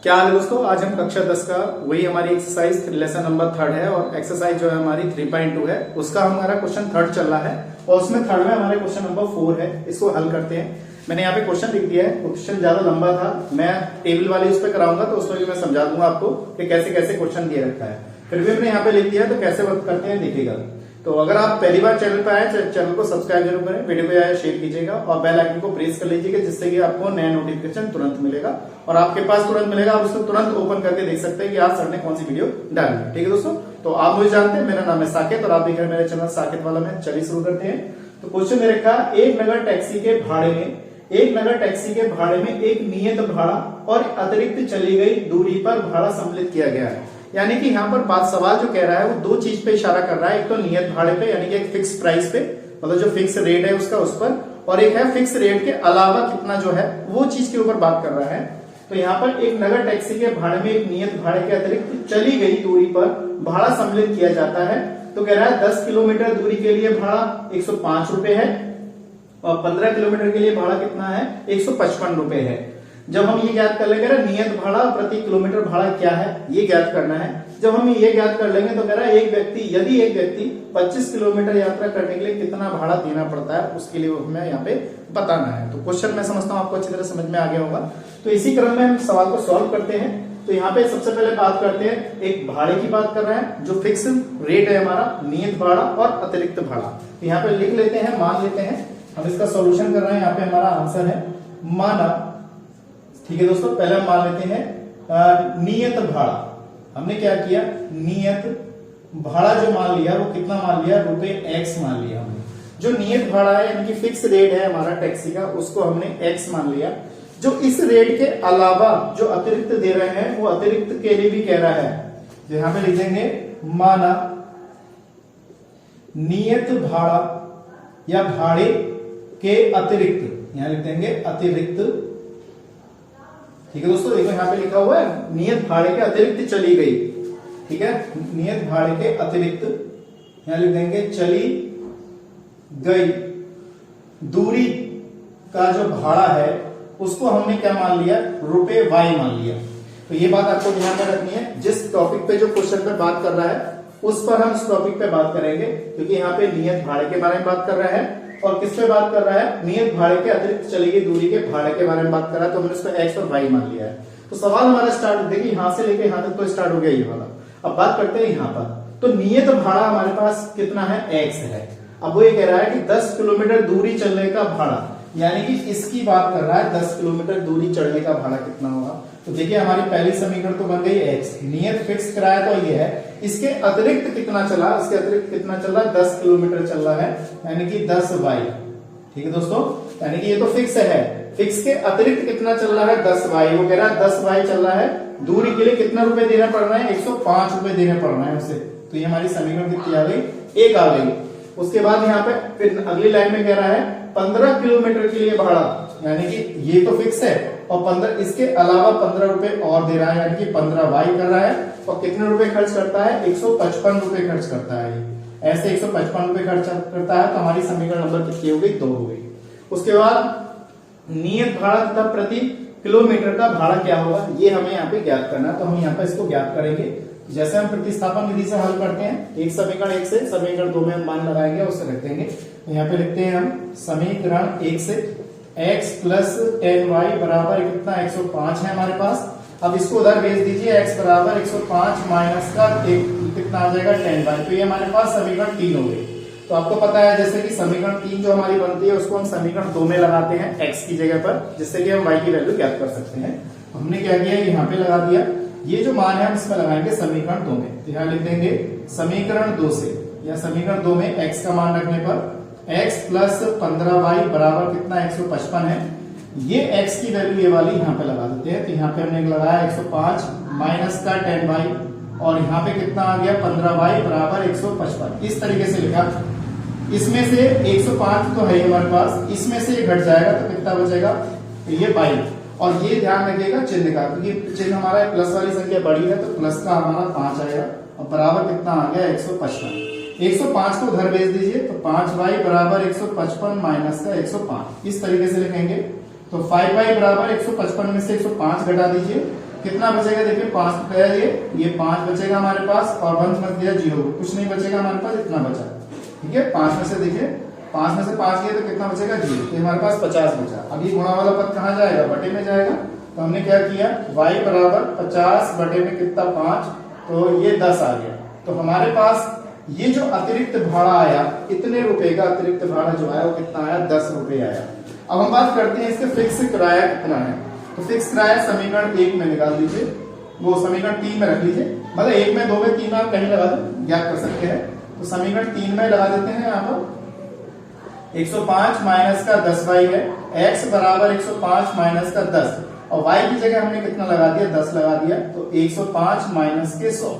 क्या हाल है दोस्तों। आज हम कक्षा 10 का वही हमारी एक्सरसाइज लेसन नंबर 3 है और एक्सरसाइज जो है हमारी 3.2 है, उसका हमारा क्वेश्चन 3 चल रहा है और उसमें 3 में हमारे क्वेश्चन नंबर 4 है। इसको हल करते हैं। मैंने यहाँ पे क्वेश्चन लिख दिया है। क्वेश्चन ज्यादा लंबा था, मैं टेबल वाली उस पर कराऊंगा तो उसमें भी मैं समझा दूंगा आपको कि कैसे कैसे क्वेश्चन दिया रखा है। फिर भी मैंने यहाँ पे लिख दिया है तो कैसे वर्क करते हैं देखिएगा। तो अगर आप पहली बार चैनल पर आए चैनल को सब्सक्राइब जरूर करें, वीडियो को आया शेयर कीजिएगा और बेल आइकन को प्रेस कर लीजिएगा, जिससे कि आपको नया नोटिफिकेशन तुरंत मिलेगा और आपके पास तुरंत मिलेगा। आप उसको तुरंत ओपन करके देख सकते हैं कि आज सर ने कौन सी वीडियो डाली है। ठीक है दोस्तों, तो आप मुझे जानते हैं, मेरा नाम है साकेत और आप देख रहे हैं मेरे चैनल साकेत वाला में। चलिए शुरू करते हैं। तो क्वेश्चन में रखा एक नगर टैक्सी के भाड़े में एक नियत भाड़ा और अतिरिक्त चली गई दूरी पर भाड़ा सम्मिलित किया गया है। यानी कि यहाँ पर बात सवाल जो कह रहा है वो दो चीज पे इशारा कर रहा है। एक तो नियत भाड़े पे यानी कि एक फिक्स प्राइस पे, मतलब जो फिक्स रेट है उसका उस पर, और एक है फिक्स रेट के अलावा कितना जो है वो चीज के ऊपर बात कर रहा है। तो यहाँ पर एक नगर टैक्सी के भाड़े में एक नियत भाड़े के अतिरिक्त चली गई दूरी पर भाड़ा सम्मिलित किया जाता है। तो कह रहा है 10 किलोमीटर दूरी के लिए भाड़ा 105 रुपए है और 15 किलोमीटर के लिए भाड़ा कितना है 155 रुपए है। जब हम ये ज्ञात कर लेंगे ना नियत भाड़ा प्रति किलोमीटर भाड़ा क्या है ये ज्ञात करना है। जब हम ये ज्ञात कर लेंगे तो कह रहा है यदि एक व्यक्ति 25 किलोमीटर यात्रा करने के लिए कितना भाड़ा देना पड़ता है उसके लिए हमें यहाँ पे बताना है। तो क्वेश्चन मैं समझता हूँ आपको अच्छी तरह समझ में आ गया होगा। तो इसी क्रम में हम सवाल को सॉल्व करते हैं। तो यहाँ पे सबसे पहले बात करते हैं, एक भाड़े की बात कर रहे हैं जो फिक्स रेट है हमारा, नियत भाड़ा और अतिरिक्त भाड़ा। तो यहाँ पे लिख लेते हैं, मान लेते हैं, हम इसका सॉल्यूशन कर रहे हैं। यहाँ पे हमारा आंसर है माना। ठीक है दोस्तों, पहले हम मान लेते हैं नियत भाड़ा। हमने क्या किया, नियत भाड़ा जो मान लिया वो कितना मान लिया, ₹x मान लिया हमने। जो नियत भाड़ा है यानी कि फिक्स रेट है हमारा टैक्सी का, उसको हमने x मान लिया। जो इस रेट के अलावा जो अतिरिक्त दे रहे हैं वो अतिरिक्त के लिए भी कह रहा है। तो यहां पे लिख देंगे माना नियत भाड़ा या भाड़े के अतिरिक्त, यहां लिख देंगे अतिरिक्त। ठीक है दोस्तों, देखो यहाँ पे लिखा हुआ है नियत भाड़े के अतिरिक्त चली गई। ठीक है, नियत भाड़े के अतिरिक्त यहां लिख देंगे चली गई दूरी का जो भाड़ा है उसको हमने क्या मान लिया, ₹y मान लिया। तो ये बात आपको ध्यान में रखनी है। जिस टॉपिक पे जो क्वेश्चन पे बात कर रहा है उस पर हम इस टॉपिक पे बात करेंगे, क्योंकि यहाँ पे नियत भाड़े के बारे में बात कर रहा है और किस पे बात कर रहा है, नियत भाड़े के अतिरिक्त चली गई दूरी के भाड़े के बारे में बात कर रहा है। तो हमने इसको x और y मान लिया है। तो सवाल हमारा स्टार्ट, देखिए यहां से लेके यहां तक तो स्टार्ट हो गया ये वाला। अब बात करते हैं यहाँ पर। तो नियत भाड़ा हमारे पास कितना है, x है। अब वो ये कह रहा है कि 10 किलोमीटर दूरी चलने का भाड़ा, यानी कि इसकी बात कर रहा है 10 किलोमीटर दूरी चढ़ने का भाड़ा कितना होगा। तो देखिए हमारी पहली समीकरण तो बन गई x, नियत फिक्स कराया तो ये है। इसके अतिरिक्त कितना चला, इसके अतिरिक्त कितना चल रहा है, 10 किलोमीटर चल रहा है, यानी कि 10y। ठीक है दोस्तों, यानी कि ये तो फिक्स है। फिक्स के अतिरिक्त कितना चल रहा है, 10y। वो कह रहा है 10y चल रहा है। दूरी के लिए कितना रुपए देना पड़ रहा है, 105 रुपए देने पड़ रहे हैं उसे। तो ये हमारी समीकरण कितनी आ गई, एक आ गई। उसके बाद यहाँ पे फिर अगली लाइन में कह रहा है 15 किलोमीटर के लिए भाड़ा, यानी कि ये तो फिक्स है और 15 इसके अलावा 15 रुपए और दे रहा है, यानी कि 15y कर रहा है। और कितने रुपए खर्च करता है, 155 रुपए खर्च करता है। ऐसे 155 रुपए खर्च करता है। तो हमारी समीकरण नंबर कितनी हो गई, 2 हो गई। उसके बाद नियत भाड़ा तथा प्रति किलोमीटर का भाड़ा क्या होगा ये हमें यहाँ पे ज्ञात करना है। तो हम यहाँ पे इसको ज्ञात करेंगे। जैसे हम प्रतिस्थापन विधि से हल करते हैं, एक समीकरण 1 से समीकरण 2 में हम मान लगाएंगे, उससे रख देंगे। तो यहाँ पे लिखते हैं हम समीकरण 1 से x प्लस 10y बराबर कितना 105 है हमारे पास। अब इसको उधर भेज दीजिए, x बराबर 105 माइनस का कितना आ जाएगा 10y। तो ये हमारे पास समीकरण 3 हो गई। तो आपको पता है जैसे कि समीकरण 3 जो हमारी बनती है उसको हम समीकरण 2 में लगाते हैं x की जगह पर, जिससे कि हम y की वैल्यू ज्ञात कर सकते हैं। हमने क्या किया, यहाँ पे लगा दिया। ये जो मान है हम इसमें लगाएंगे समीकरण 2 में। तो यहाँ लिख देंगे समीकरण 2 से या समीकरण 2 में x का मान रखने पर x प्लस 15y बराबर कितना 155 है। ये x की वैल्यू ये वाली यहाँ पे लगा देते हैं। तो यहाँ पे हमने लगाया 105 माइनस का 10y और यहाँ पे कितना आ गया 15y बराबर 155। इस तरीके से लिखा। इसमें से 105 तो है हमारे पास, इसमें से ये घट जाएगा तो कितना बचेगा, ये y। और ये ध्यान रखिएगा चिन्ह का, क्योंकि चिन्ह हमारा प्लस वाली संख्या बड़ी है तो प्लस का हमारा 5 आएगा और बराबर कितना आ गया 155। 105 को उधर भेज दीजिए तो 5y बराबर 155 माइनस का 105, इस तरीके से लिखेंगे। तो 5y बराबर 155 में से 105 घटा दीजिए कितना बचेगा देखिए 5 रुपया, ये 5 बचेगा हमारे पास और 1 मत दिया 0, कुछ नहीं बचेगा हमारे पास, इतना बचा। ठीक है, 5 में से देखिए 5 में से 5 गया तो कितना बचेगा 0, तो हमारे पास 50 बचा। अब ये गुणा वाला पद कहाँ जाएगा, बटे में जाएगा। तो हमने क्या किया, y बराबर 50 बटे में कितना 5, तो ये 10 आ गया। तो हमारे पास ये जो अतिरिक्त भाड़ा आया, इतने रुपए का अतिरिक्त भाड़ा जो आया वो कितना आया, 10 रुपए आया। अब हम बात करते हैं इसके फिक्स किराया कितना है। तो फिक्स किराया समीकरण 1 में निकाल दीजिए, वो समीकरण 3 में रख लीजिए, मतलब 1 में 2 में 3 में आप कहीं लगा दो, ज्ञात कर सकते हैं। तो समीकरण 3 में लगा देते हैं यहाँ पर 105 माइनस का 10y है, x बराबर 105 माइनस का 10 और y की जगह हमने कितना लगा दिया, 10 लगा दिया। तो 105 माइनस के 100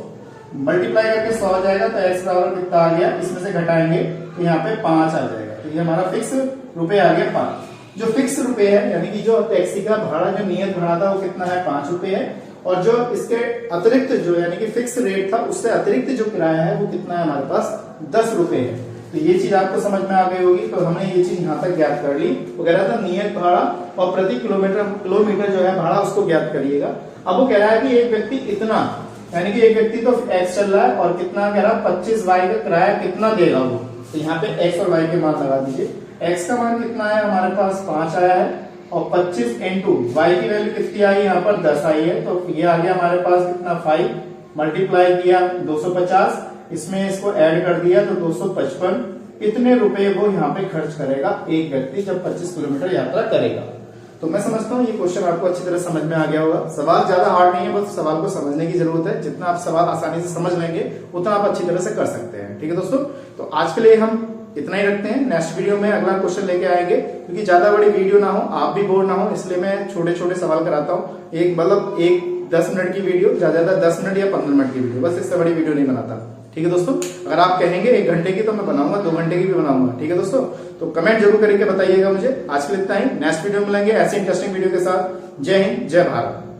मल्टीप्लाई करके 100 आ जाएगा, तो x बराबर कितना आ गया, इसमें से घटाएंगे तो यहाँ पे 5 आ जाएगा। तो ये हमारा फिक्स रुपए आ गया 5। जो फिक्स रुपए है यानी कि जो टैक्सी का भाड़ा जो नियत भाड़ा था वो कितना है, 5 रुपए है। और जो इसके अतिरिक्त जो यानी कि फिक्स रेट था उससे अतिरिक्त जो किराया है वो कितना है हमारे पास, 10 रुपए है। तो ये चीज आपको समझ में आ गई होगी। तो हमने ये चीज यहाँ तक ज्ञात कर ली। वो कह रहा था नियत भाड़ा और प्रति किलोमीटर जो है भाड़ा उसको ज्ञात करिएगा। अब वो कह रहा है कि एक व्यक्ति इतना, यानी कि एक व्यक्ति तो x चल रहा है और कितना कह रहा है 25y का किराया कितना देगा वो। तो यहाँ पे x और y के मान लगा दीजिए। x का मान कितना है हमारे पास 5 आया है और 25 इंटू y की वैल्यू कितनी आई, यहाँ पर 10 आई है। तो ये आ गया हमारे पास कितना 5 मल्टीप्लाई किया 250, इसमें इसको ऐड कर दिया तो 255। इतने रुपए वो यहाँ पे खर्च करेगा एक व्यक्ति जब 25 किलोमीटर यात्रा करेगा। तो मैं समझता हूँ ये क्वेश्चन आपको अच्छी तरह समझ में आ गया होगा। सवाल ज्यादा हार्ड नहीं है, बस सवाल को समझने की जरूरत है। जितना आप सवाल आसानी से समझ लेंगे उतना आप अच्छी तरह से कर सकते हैं। ठीक है दोस्तों, तो आज के लिए हम इतना ही रखते हैं। नेक्स्ट वीडियो में अगला क्वेश्चन लेके आएंगे, क्योंकि ज्यादा बड़ी वीडियो ना हो, आप भी बोर ना हो, इसलिए मैं छोटे छोटे सवाल कराता हूँ। एक 10 मिनट की वीडियो, ज्यादा 10 मिनट या 15 मिनट की वीडियो, बस इससे बड़ी वीडियो नहीं बनाता। ठीक है दोस्तों, अगर आप कहेंगे 1 घंटे की तो मैं बनाऊंगा, 2 घंटे की भी बनाऊंगा। ठीक है दोस्तों, तो कमेंट जरूर करके बताइएगा मुझे। आज के लिए इतना ही, नेक्स्ट वीडियो में मिलेंगे ऐसे इंटरेस्टिंग वीडियो के साथ। जय हिंद, जय भारत।